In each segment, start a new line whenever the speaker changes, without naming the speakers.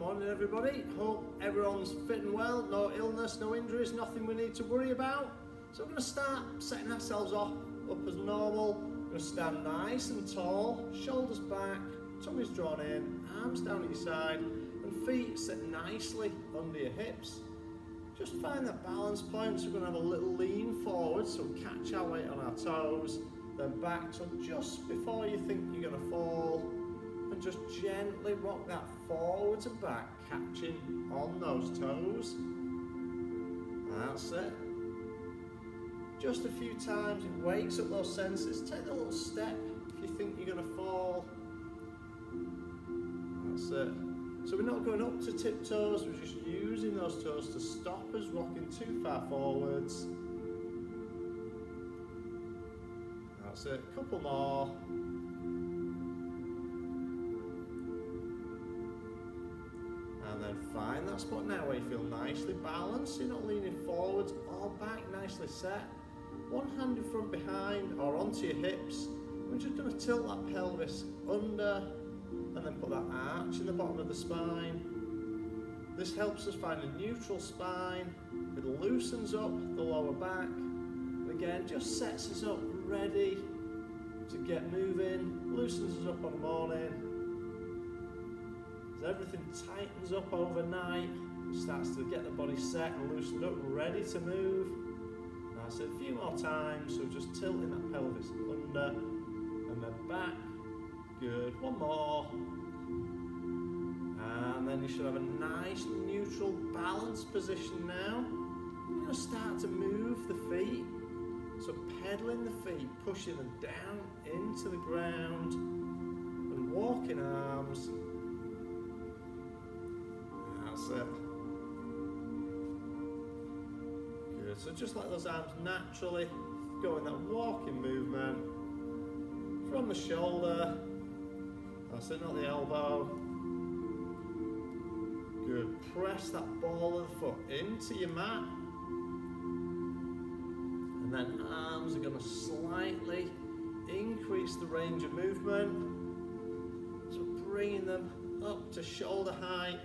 Morning everybody, hope everyone's fit and well, no illness, no injuries, nothing we need to worry about. So we're going to start setting ourselves up as normal. We're going to stand nice and tall, shoulders back, tummy's drawn in, arms down at your side, and feet sit nicely under your hips. Just find that balance point, so we're going to have a little lean forward, so we catch our weight on our toes, then back till just before you think you're going to fall. And just gently rock that forwards and back, catching on those toes. That's it. Just a few times, it wakes up those senses. Take a little step if you think you're going to fall. That's it. So we're not going up to tiptoes, we're just using those toes to stop us rocking too far forwards. That's it. A couple more. And then find that spot now where you feel nicely balanced. You're not leaning forwards or back, nicely set. One hand in front behind or onto your hips. We're just going to tilt that pelvis under and then put that arch in the bottom of the spine. This helps us find a neutral spine. It loosens up the lower back. And again, just sets us up ready to get moving, loosens us up on the morning. As everything tightens up overnight, starts to get the body set and loosened up, ready to move. That's it, a few more times, so just tilting that pelvis under and then back. Good, one more. And then you should have a nice neutral balanced position now. You're going to start to move the feet. So pedaling the feet, pushing them down into the ground and walking arms. That's it. Good, so just let those arms naturally go in that walking movement from the shoulder. That's it, not the elbow. Good, press that ball of the foot into your mat. And then arms are going to slightly increase the range of movement. So bringing them up to shoulder height.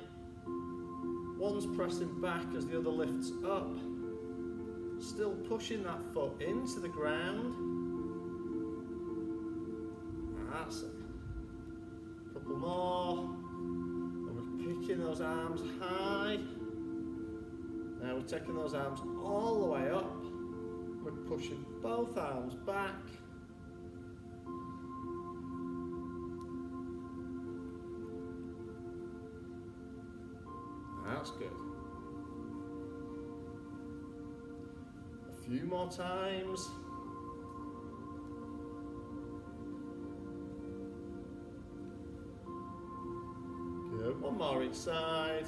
One's pressing back as the other lifts up. Still pushing that foot into the ground. That's it. A couple more. And we're picking those arms high. Now we're taking those arms all the way up. We're pushing both arms back. That's good. A few more times. Good, one more each side.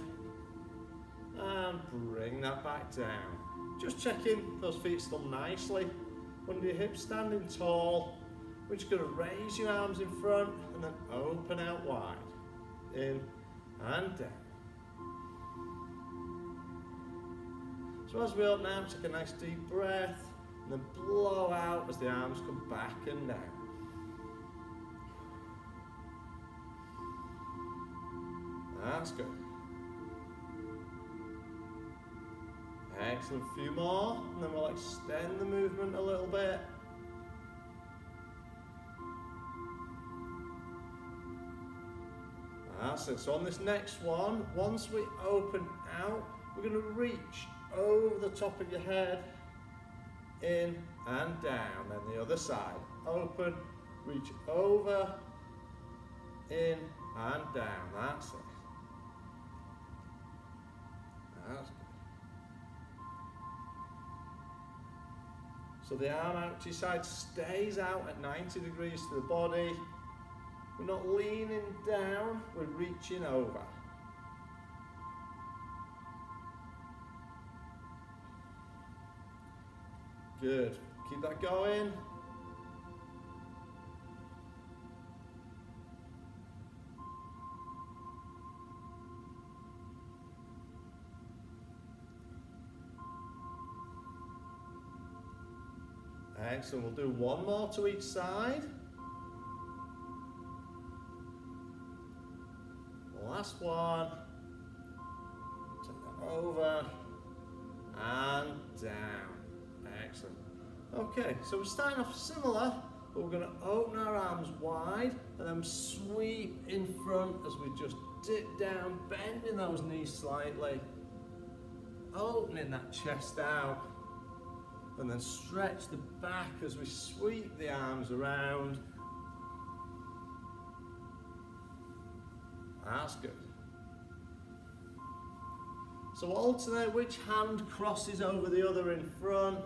And bring that back down. Just checking those feet still nicely under your hips, standing tall. We're just going to raise your arms in front and then open out wide. In and down. So as we open out, take a nice deep breath and then blow out as the arms come back and down. That's good. Excellent, a few more, and then we'll extend the movement a little bit. That's it, so on this next one, once we open out, we're going to reach over the top of your head, in and down, then the other side. Open, reach over, in and down, that's it. That's good. So the arm out to your side stays out at 90 degrees to the body. We're not leaning down, we're reaching over. Good, keep that going. Excellent, we'll do one more to each side. Last one. over, and down. Excellent. Okay, so we're starting off similar, but we're going to open our arms wide and then sweep in front as we just dip down, bending those knees slightly, opening that chest out, and then stretch the back as we sweep the arms around. That's good. So alternate which hand crosses over the other in front,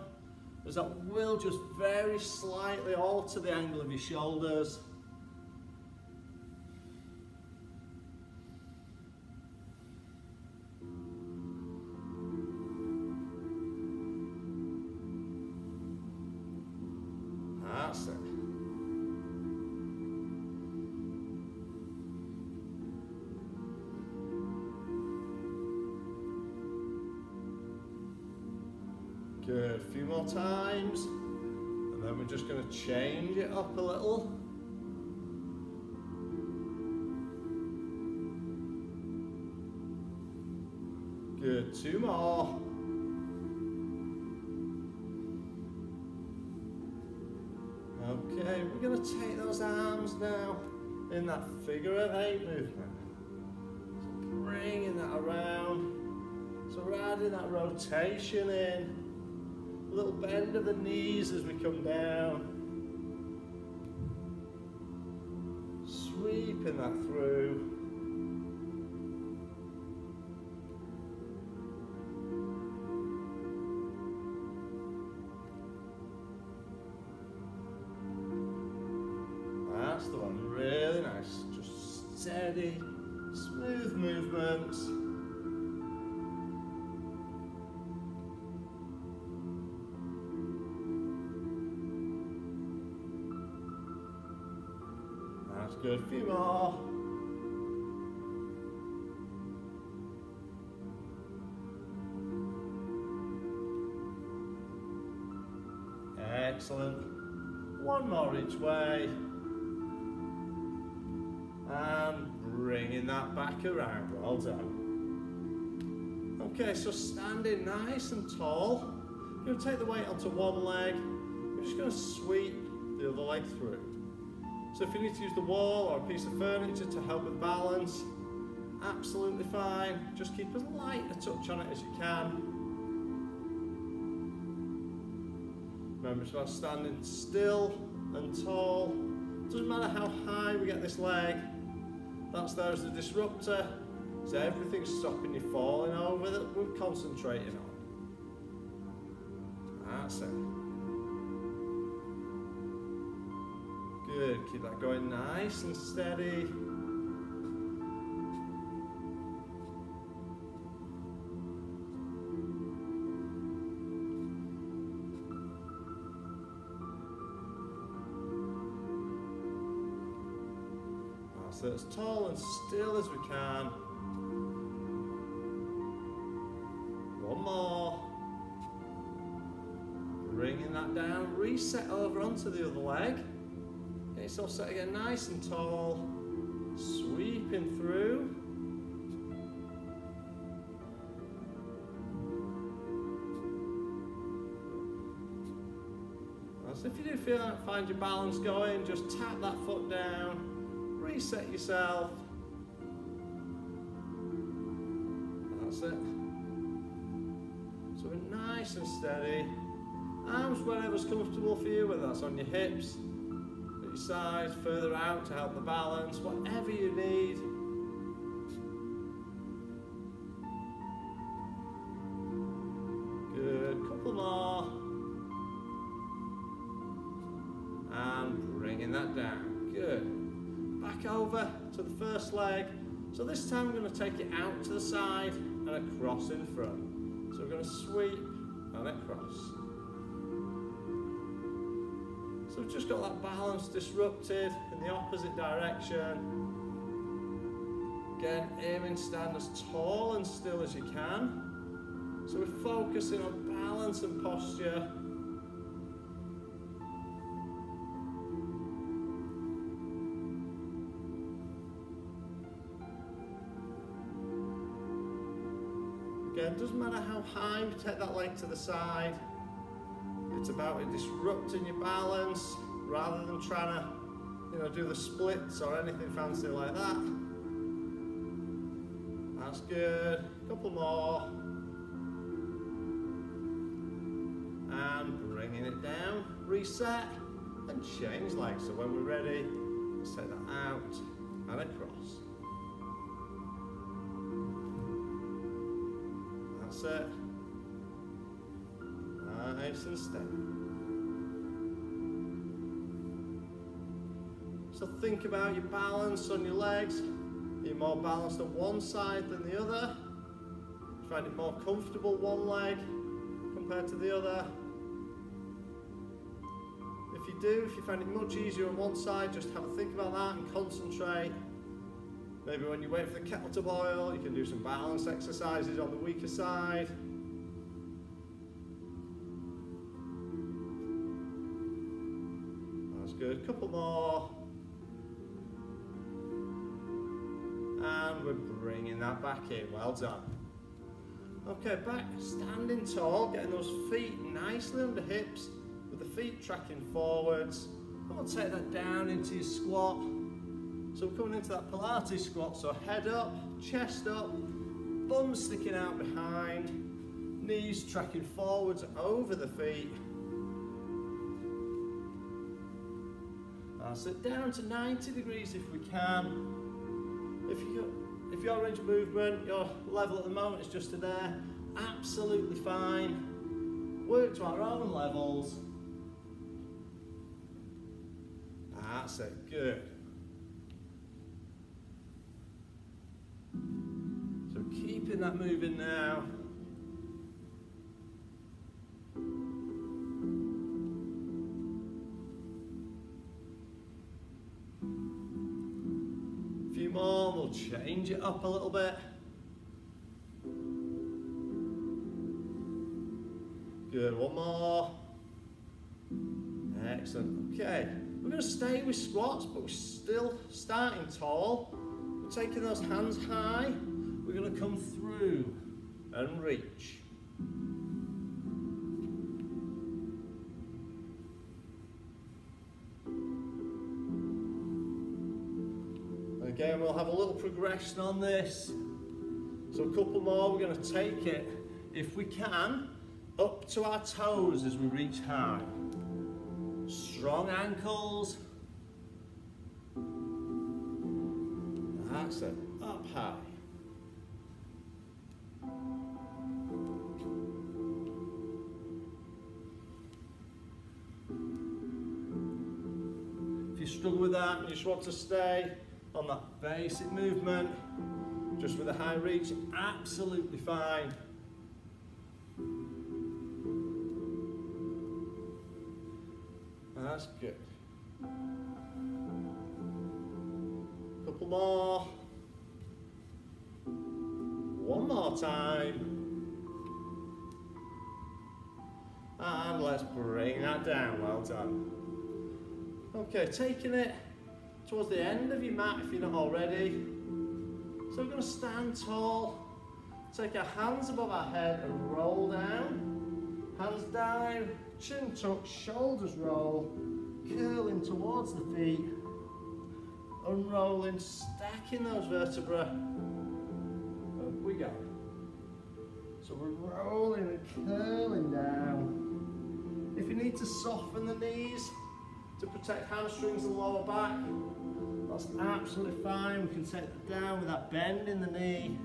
as that will just very slightly alter the angle of your shoulders. That's it. Good, a few more times, and then we're just going to change it up a little. Good, 2 more. Okay, we're going to take those arms now in that figure of 8 movement. So bringing that around. So we're adding that rotation in. A little bend of the knees as we come down. Sweeping that through. That's the one, really nice. Just steady, smooth movements. That's good, a few more. Excellent. 1 more each way. And bringing that back around, well done. Okay, so standing nice and tall. You're going to take the weight onto one leg. We're just going to sweep the other leg through. So if you need to use the wall or a piece of furniture to help with balance, absolutely fine. Just keep as light a touch on it as you can. Remember, it's about standing still and tall. Doesn't matter how high we get this leg. That's there as the disruptor. So everything's stopping you falling over that we're concentrating on. That's it. Good, keep that going nice and steady. So as tall and still as we can. 1 more. Bringing that down, reset over onto the other leg. Get yourself set again nice and tall. Sweeping through. So if you do feel like find your balance going, just tap that foot down. Reset yourself. That's it. So we're nice and steady. Arms wherever's comfortable for you, whether that's on your hips, at your sides, further out to help the balance, whatever you need. Good, couple more. And bringing that down. Good. Back over to the first leg. So this time we're going to take it out to the side and across in front. So we're going to sweep and across. So we've just got that balance disrupted in the opposite direction. Again, aiming to stand as tall and still as you can. So we're focusing on balance and posture. again, doesn't matter how high you take that leg to the side, it's about it disrupting your balance rather than trying to, do the splits or anything fancy like that. That's good. Couple more. And bringing it down, reset, and change legs. So when we're ready, let's take that out and across. That's it. Nice and steady. So think about your balance on your legs. Are you more balanced on one side than the other? Do you find it more comfortable one leg compared to the other? If you find it much easier on one side, just have a think about that and concentrate. Maybe when you wait for the kettle to boil, you can do some balance exercises on the weaker side. That's good. Couple more. And we're bringing that back in. Well done. Okay, back standing tall, getting those feet nicely under hips, with the feet tracking forwards. And we'll take that down into your squat. So we're coming into that Pilates squat, so head up, chest up, bum sticking out behind, knees tracking forwards over the feet. Sit down to 90 degrees if we can. If your range of movement, your level at the moment is just to there, absolutely fine. Work to our own levels. That's it, good. So keeping that moving now. More, we'll change it up a little bit. Good, one more. Excellent. Okay, we're going to stay with squats, but we're still starting tall. We're taking those hands high. We're going to come through and reach. Again, we'll have a little progression on this. So a couple more, we're going to take it, if we can, up to our toes as we reach high. Strong ankles. That's it, up high. If you struggle with that and you just want to stay on that basic movement, just with a high reach, absolutely fine. That's good. Couple more. One more time. And let's bring that down, well done. Okay, taking it towards the end of your mat if you're not already. So we're going to stand tall, take our hands above our head and roll down. Hands down, chin tuck, shoulders roll, curling towards the feet, unrolling, stacking those vertebrae. Up we go. So we're rolling and curling down. If you need to soften the knees to protect hamstrings and lower back, that's absolutely fine. We can take that down with that bend in the knee.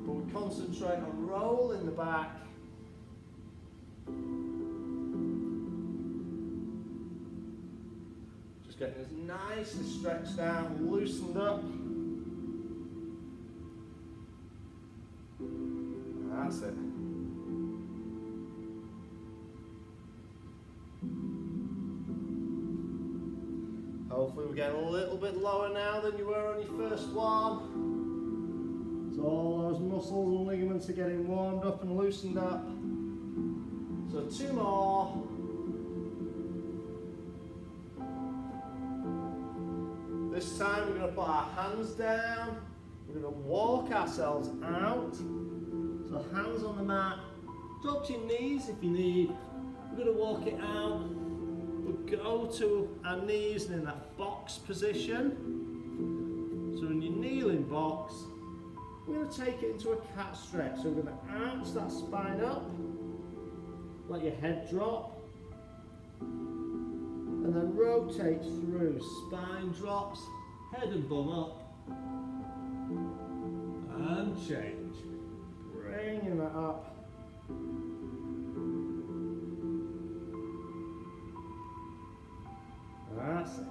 But we concentrate on rolling the back. Just getting as nicely stretched out and loosened up. That's it. Hopefully we're getting a little bit lower now than you were on your first one. So all those muscles and ligaments are getting warmed up and loosened up. So two more. This time we're going to put our hands down. We're going to walk ourselves out So hands on the mat, drop to your knees if you need. We're going to walk it out. We'll go to our knees and in that box position. So in your kneeling box, we're going to take it into a cat stretch. So we're going to arch that spine up, let your head drop, and then rotate through. Spine drops, head and bum up, and change. Bringing that up. That's it.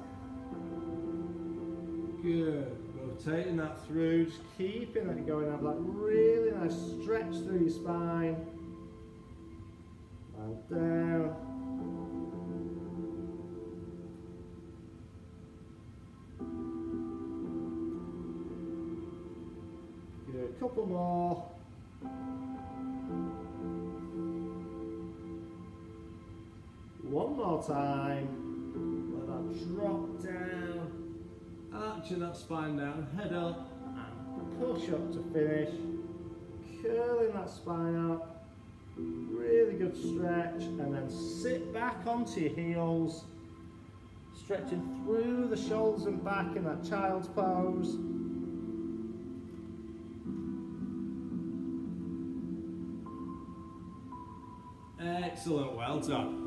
Good. Rotating that through, just keeping that going. Have that really nice stretch through your spine. And down. Good. Couple more. One more time. Let that drop down. Arching that spine down, head up, and push up to finish. Curling that spine up. Really good stretch. And then sit back onto your heels. Stretching through the shoulders and back in that child's pose. Excellent, well done.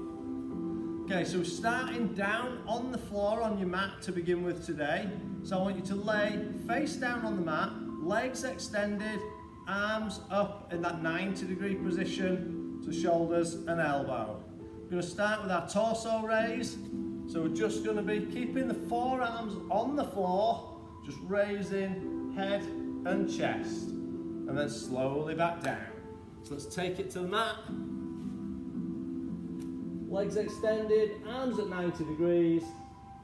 Okay, so we're starting down on the floor on your mat to begin with today. So I want you to lay face down on the mat, legs extended, arms up in that 90-degree position to shoulders and elbow. We're going to start with our torso raise. So we're just going to be keeping the forearms on the floor, just raising head and chest, and then slowly back down. So let's take it to the mat. Legs extended, arms at 90 degrees,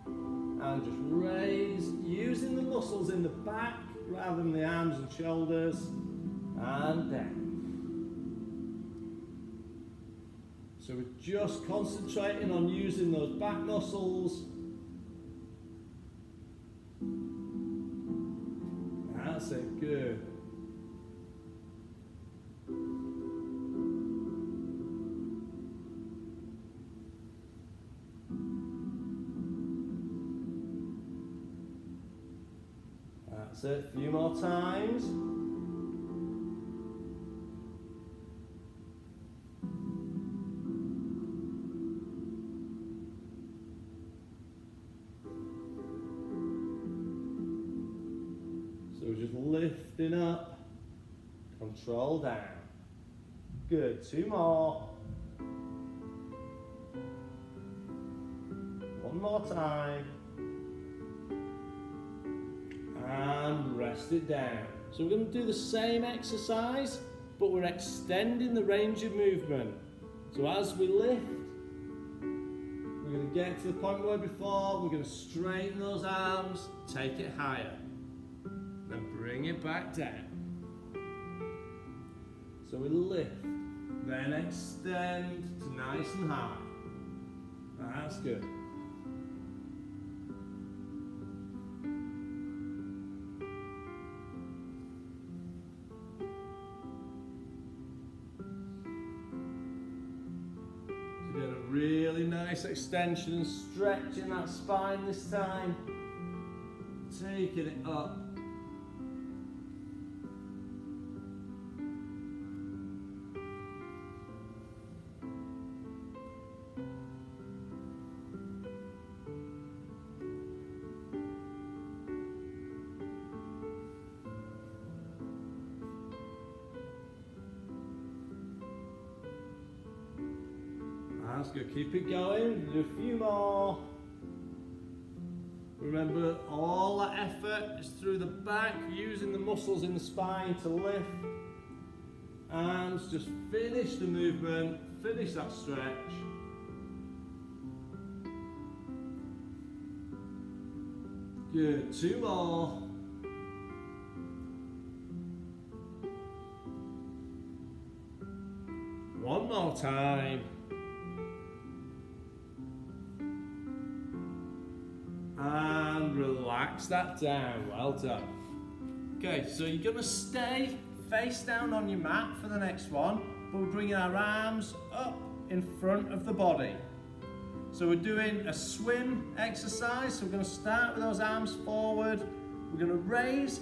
and just raise, using the muscles in the back rather than the arms and shoulders, and down. So we're just concentrating on using those back muscles. That's it, good. That's it, a few more times. So we're just lifting up, control down. Good, two more. One more time. And rest it down. So we're going to do the same exercise, but we're extending the range of movement. So as we lift, we're going to get to the point we were before, we're going to straighten those arms, take it higher, then bring it back down. So we lift, then extend to nice and high. That's good. Really nice extension and stretching that spine this time. Taking it up. That's good, keep it going, do a few more. Remember, all that effort is through the back, using the muscles in the spine to lift. Arms, just finish the movement, finish that stretch. Good, two more. One more time. And relax that down, well done. Okay, so you're gonna stay face down on your mat for the next one, but we're bringing our arms up in front of the body. So we're doing a swim exercise, so we're going to start with those arms forward. We're going to raise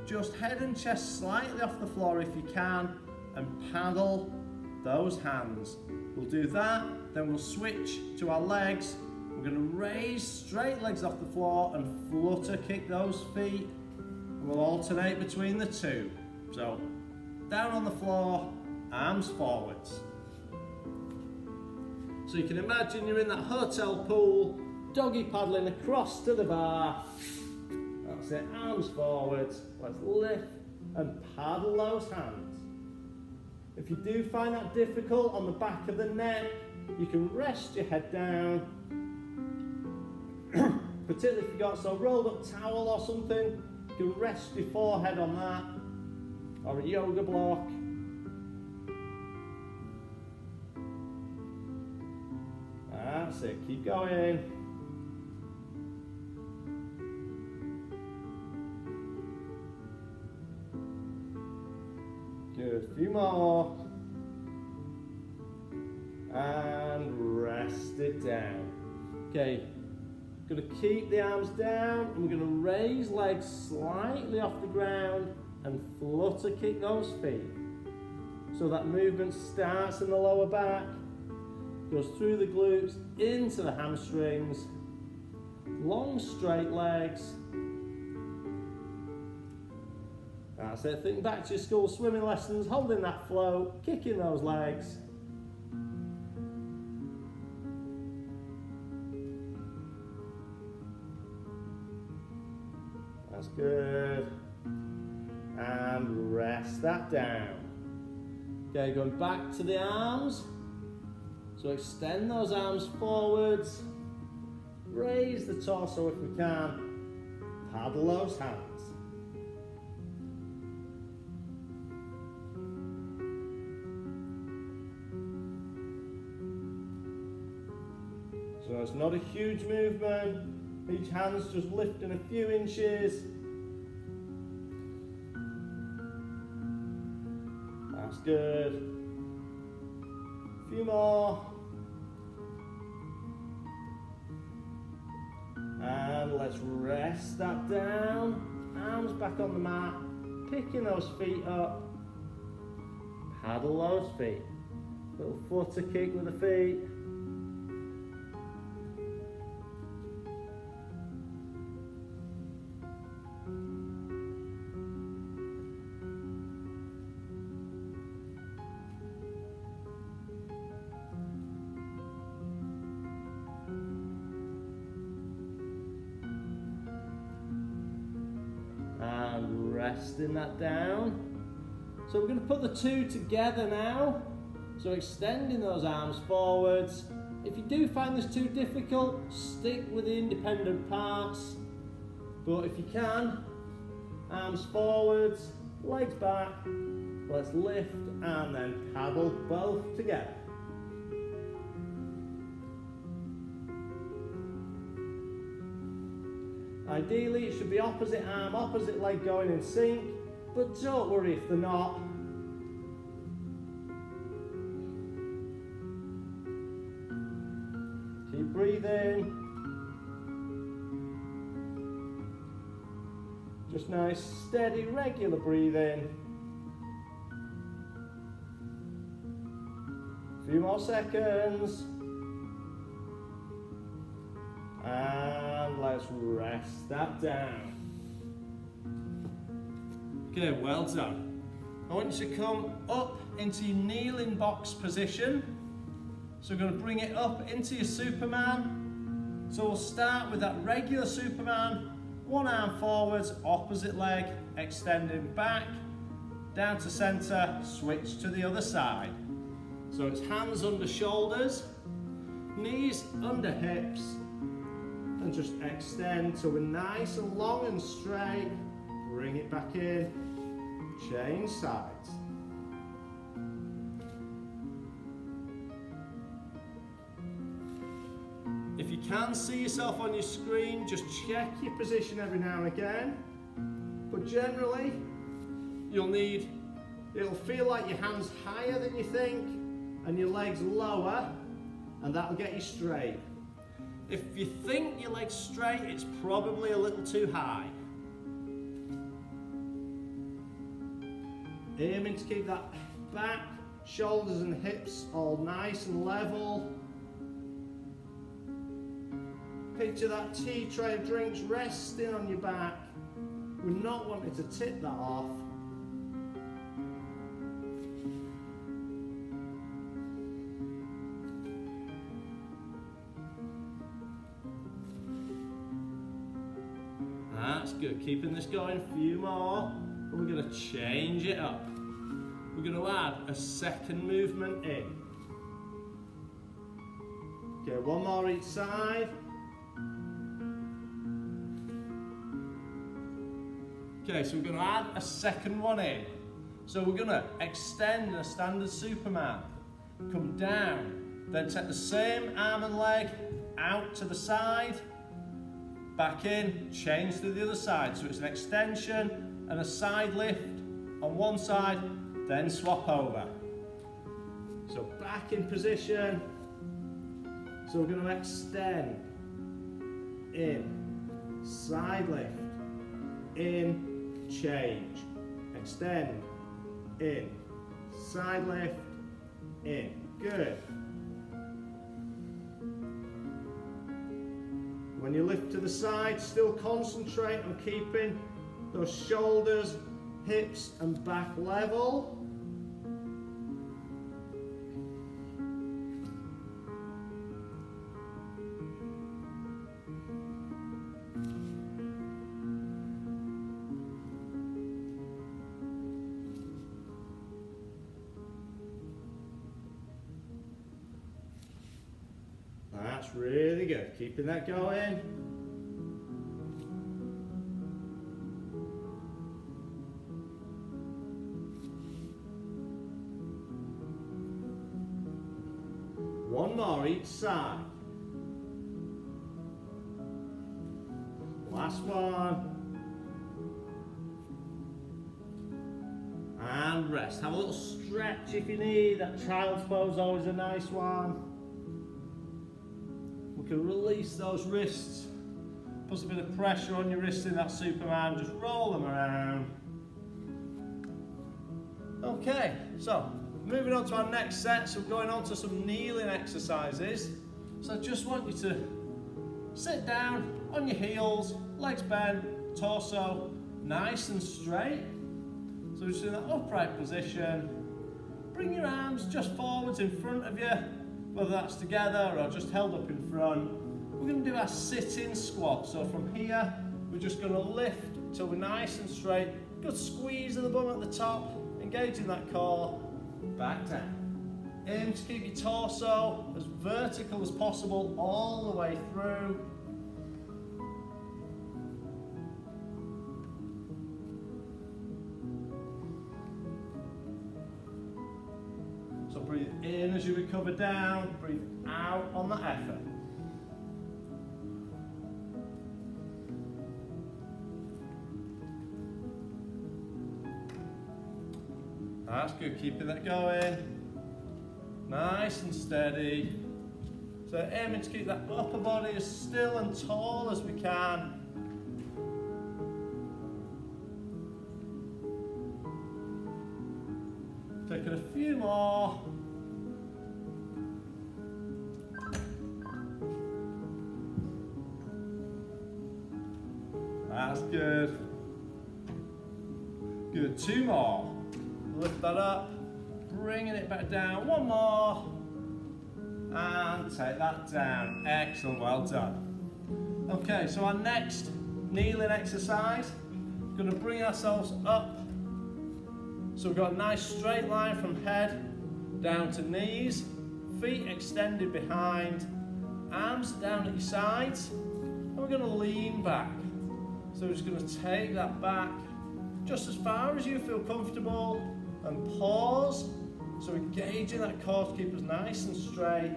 just head and chest slightly off the floor if you can, and paddle those hands. We'll do that, then we'll switch to our legs. We're going to raise straight legs off the floor and flutter kick those feet. We'll alternate between the two. So down on the floor, arms forwards. So you can imagine you're in that hotel pool, doggy paddling across to the bar. That's it, arms forwards. Let's lift and paddle those hands. If you do find that difficult on the back of the neck, you can rest your head down. Particularly if you've got some rolled up towel or something, you can rest your forehead on that, or a yoga block. That's it, keep going. Good, a few more. And rest it down. Okay, going to keep the arms down, and we're going to raise legs slightly off the ground and flutter kick those feet. So that movement starts in the lower back, goes through the glutes, into the hamstrings, long straight legs. That's it, think back to your school swimming lessons, holding that flow, kicking those legs. That's good. And rest that down. Okay, going back to the arms. So extend those arms forwards. Raise the torso if we can. Paddle those hands. So it's not a huge movement. Each hand's just lifting a few inches. That's good. A few more. And let's rest that down. Arms back on the mat. Picking those feet up. Paddle those feet. Little flutter kick with the feet. And resting that down. So we're going to put the two together now. So extending those arms forwards. If you do find this too difficult, stick with the independent parts. But if you can, arms forwards, legs back. Let's lift and then paddle both together. Ideally, it should be opposite arm, opposite leg going in sync, but don't worry if they're not. Keep breathing. Just nice, steady, regular breathing. A few more seconds. And let's rest that down. Okay, well done. I want you to come up into your kneeling box position. So we're going to bring it up into your Superman. So we'll start with that regular Superman. One arm forwards, opposite leg, extending back, down to center, switch to the other side. So it's hands under shoulders, knees under hips, and just extend so we're nice and long and straight. Bring it back in, change sides. If you can see yourself on your screen, just check your position every now and again. But generally, you'll need it'll feel like your hand's higher than you think and your legs lower, and that'll get you straight. If you think your leg's straight, it's probably a little too high. Aiming to keep that back, shoulders and hips all nice and level. Picture that tea tray of drinks resting on your back. We're not wanting to tip that off. That's good. Keeping this going, a few more. And we're going to change it up. We're going to add a second movement in. Okay, one more each side. Okay, so we're going to add a second one in. So we're going to extend a standard Superman. Come down. Then take the same arm and leg out to the side. Back in, change to the other side. So it's an extension and a side lift on one side, then swap over. So back in position. So we're going to extend, in, side lift, in, change, extend, in, side lift, in. Good. When you lift to the side, still concentrate on keeping those shoulders, hips and back level. That's really good. Keeping that going. One more each side. Last one. And rest. Have a little stretch if you need. That child's pose is always a nice one. We can release those wrists. Put a bit of pressure on your wrists in that Superman. Just roll them around. Okay, so moving on to our next set. So we're going on to some kneeling exercises. So I just want you to sit down on your heels, legs bent, torso nice and straight. So just in that upright position. Bring your arms just forwards in front of you, whether that's together or just held up in front. We're going to do our sitting squat. So from here, we're just going to lift till we're nice and straight. Good squeeze of the bum at the top, engaging that core, back down. Aim to keep your torso as vertical as possible all the way through. So breathe in as you recover down, breathe out on that effort. That's good, keeping that going. Nice and steady. So aiming to keep that upper body as still and tall as we can. Taking a few more. That's good. Good, two more. Lift that up, bringing it back down. One more. And take that down. Excellent, well done. Okay, so our next kneeling exercise, we're going to bring ourselves up. So we've got a nice straight line from head down to knees, feet extended behind, arms down at your sides, and we're going to lean back. So we're just going to take that back just as far as you feel comfortable and pause. So engaging that core to keep us nice and straight.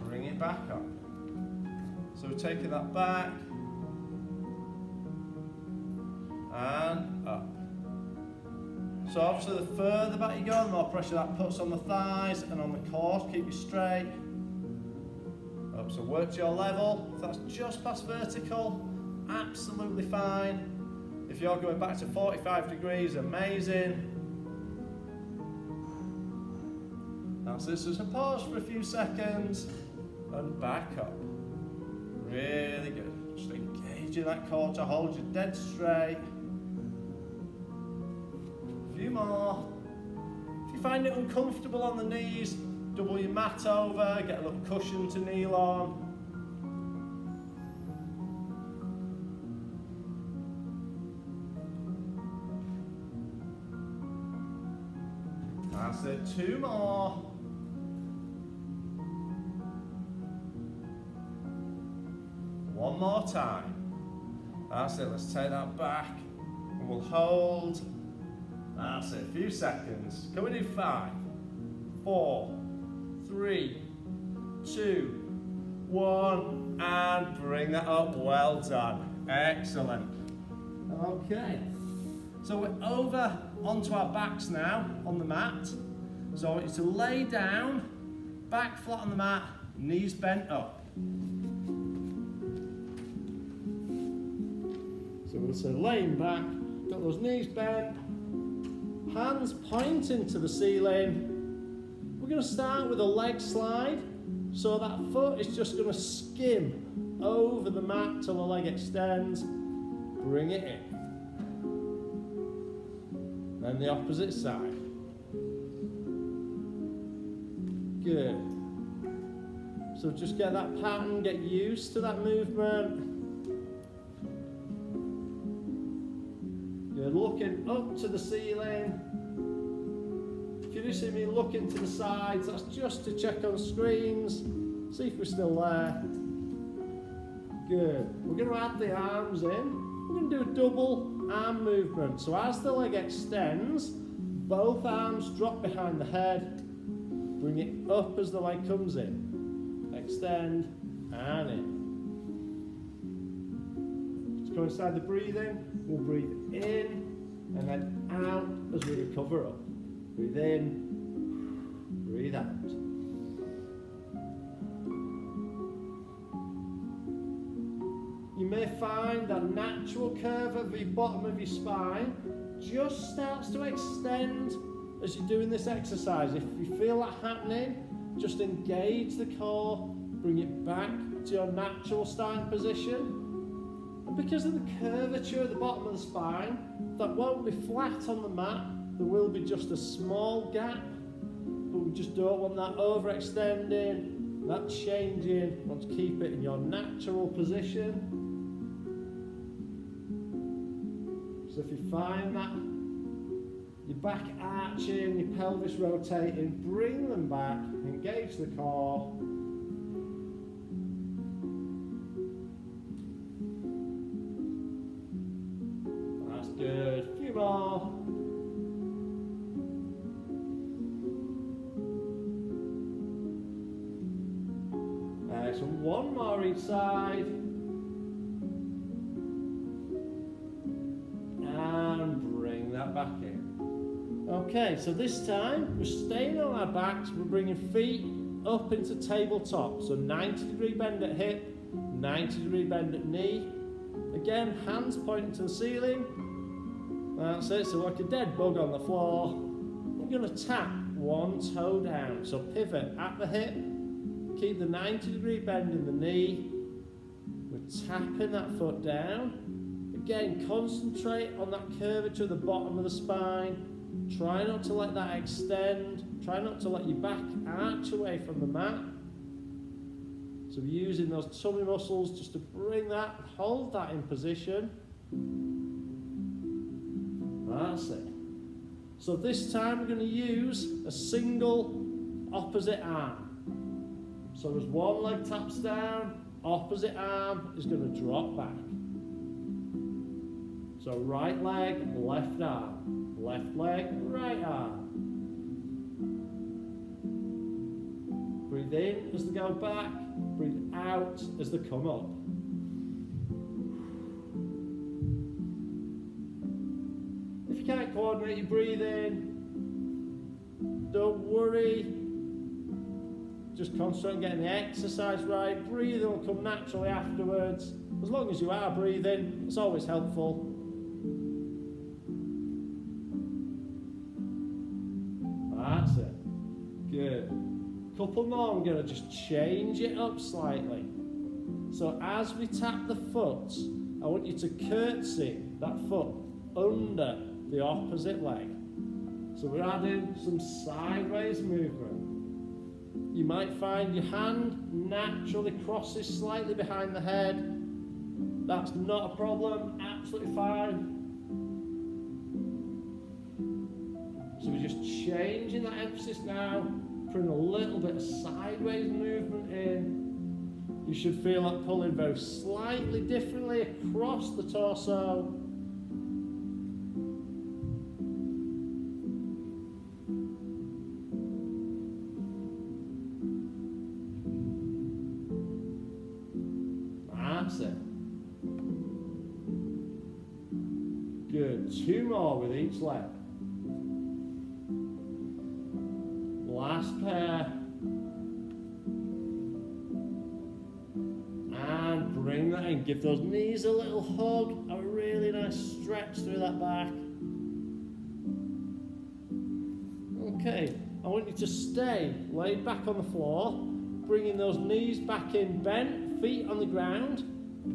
Bring it back up. So we're taking that back and up. So obviously the further back you go, the more pressure that puts on the thighs and on the core. Keep you straight. Up, so work to your level. If that's just past vertical, absolutely fine. If you're going back to 45 degrees, amazing. That's it, so just pause for a few seconds and back up. Really good. Just engaging that core to hold you dead straight. A few more. If you find it uncomfortable on the knees, double your mat over, get a little cushion to kneel on. That's it, 2 more. One more time. That's it, let's take that back and we'll hold. That's it, a few seconds. Can we do 5, 4, 3, 2, 1, and bring that up. Well done. Excellent. Okay. So we're over onto our backs now on the mat. So I want you to lay down, back flat on the mat, knees bent up. So we'll say laying back, got those knees bent, hands pointing to the ceiling. We're going to start with a leg slide. So that foot is just going to skim over the mat till the leg extends. Bring it in. And the opposite side. Good. So just get that pattern, get used to that movement. Good, looking up to the ceiling. If you do see me looking to the sides, that's just to check on screens, see if we're still there. Good. We're going to add the arms in. We're going to do a double arm movement. So as the leg extends, both arms drop behind the head. Bring it up as the leg comes in. Extend and in. Just go inside the breathing. We'll breathe in and then out as we recover up. Breathe in, breathe out. You may find that natural curve of the bottom of your spine just starts to extend as you're doing this exercise. If you feel that happening, just engage the core, bring it back to your natural starting position. And because of the curvature at the bottom of the spine, that won't be flat on the mat, there will be just a small gap, but we just don't want that overextending, that changing. We want to keep it in your natural position. So if you find that your back arching, your pelvis rotating, bring them back, engage the core. That's good. A few more. So one more each side. And bring that back in. Okay, so this time we're staying on our backs, we're bringing feet up into tabletop. So 90-degree bend at hip, 90-degree bend at knee. Again, hands pointing to the ceiling. That's it, so like a dead bug on the floor. We're going to tap one toe down. So pivot at the hip. Keep the 90-degree bend in the knee. We're tapping that foot down. Again, concentrate on that curvature at the bottom of the spine. Try not to let that extend. Try not to let your back arch away from the mat. So we're using those tummy muscles just to bring that, hold that in position. That's it. So this time we're going to use a single opposite arm. So as one leg taps down, opposite arm is going to drop back. So right leg, left arm. Left leg, right arm. Breathe in as they go back. Breathe out as they come up. If you can't coordinate your breathing, don't worry. Just concentrate on getting the exercise right. Breathing will come naturally afterwards. As long as you are breathing, it's always helpful. That's it. Good. Couple more, I'm going to just change it up slightly. So as we tap the foot, I want you to curtsy that foot under the opposite leg. So we're adding some sideways movement. You might find your hand naturally crosses slightly behind the head. That's not a problem, absolutely fine. So we're just changing that emphasis now, putting a little bit of sideways movement in. You should feel that pulling very slightly differently across the torso. That's it. Good. 2 more with each leg. Last pair. And bring that in. Give those knees a little hug. A really nice stretch through that back. Okay. I want you to stay laid back on the floor. Bringing those knees back in bent. Feet on the ground.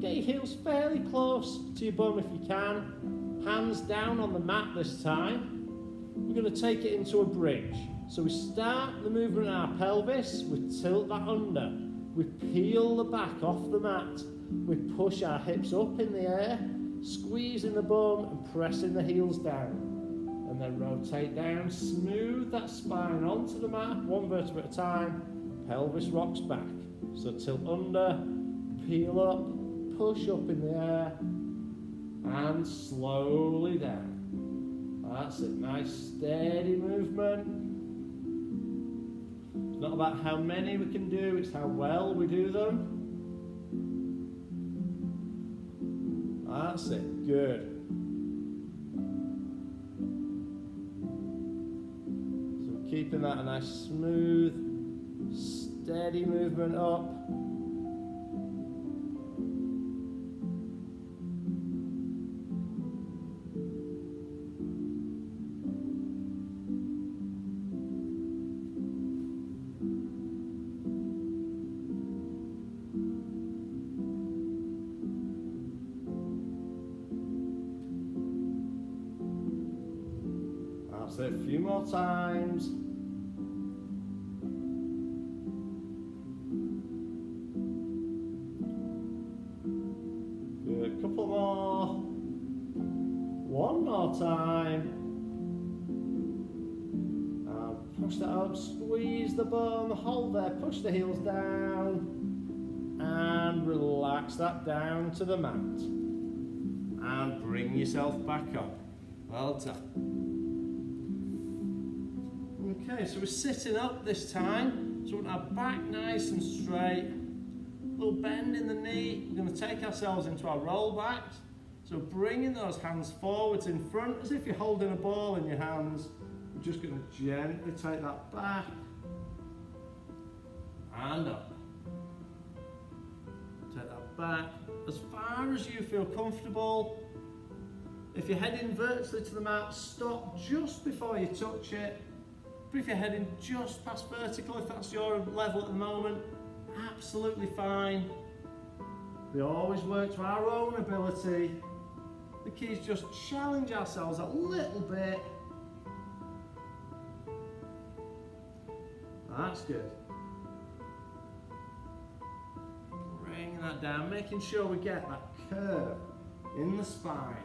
Get your heels fairly close to your bum if you can. Hands down on the mat this time. We're going to take it into a bridge. So we start the movement in our pelvis, we tilt that under, we peel the back off the mat, we push our hips up in the air, squeezing the bum and pressing the heels down. And then rotate down, smooth that spine onto the mat, 1 vertebra at a time, pelvis rocks back. So tilt under, peel up, push up in the air, and slowly down. That's it, nice steady movement. It's not about how many we can do, it's how well we do them. That's it, good. So keeping that a nice smooth, steady movement up. That's it, a few more times. Good, couple more. 1 more time. And push that up, squeeze the bum, hold there, push the heels down. And relax that down to the mat. And bring yourself back up. Well done. Okay, so we're sitting up this time, so we want our back nice and straight, a little bend in the knee. We're going to take ourselves into our roll backs, so bringing those hands forwards in front as if you're holding a ball in your hands. We're just going to gently take that back and up. Take that back as far as you feel comfortable. If you're heading vertically to the mat, stop just before you touch it. But if you're heading just past vertical, if that's your level at the moment, absolutely fine. We always work to our own ability. The key is just challenge ourselves a little bit. That's good. Bringing that down, making sure we get that curve in the spine.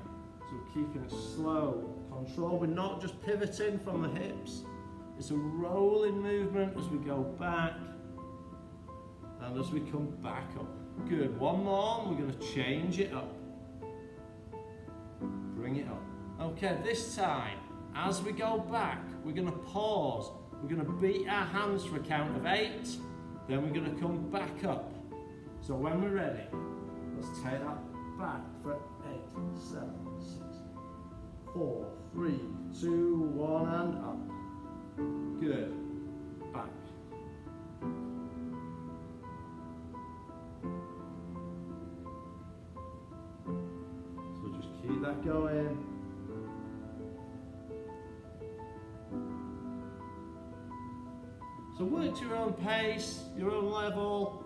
So we're keeping it slow, control. We're not just pivoting from the hips. It's a rolling movement as we go back and as we come back up. Good, 1 more, and we're going to change it up. Bring it up. Okay, this time, as we go back, we're going to pause. We're going to beat our hands for a count of 8, then we're going to come back up. So when we're ready, let's take that back for 8, 7, 6, 4, 3, 2, 1, and up. Good. Back. So just keep that going. So work to your own pace, your own level.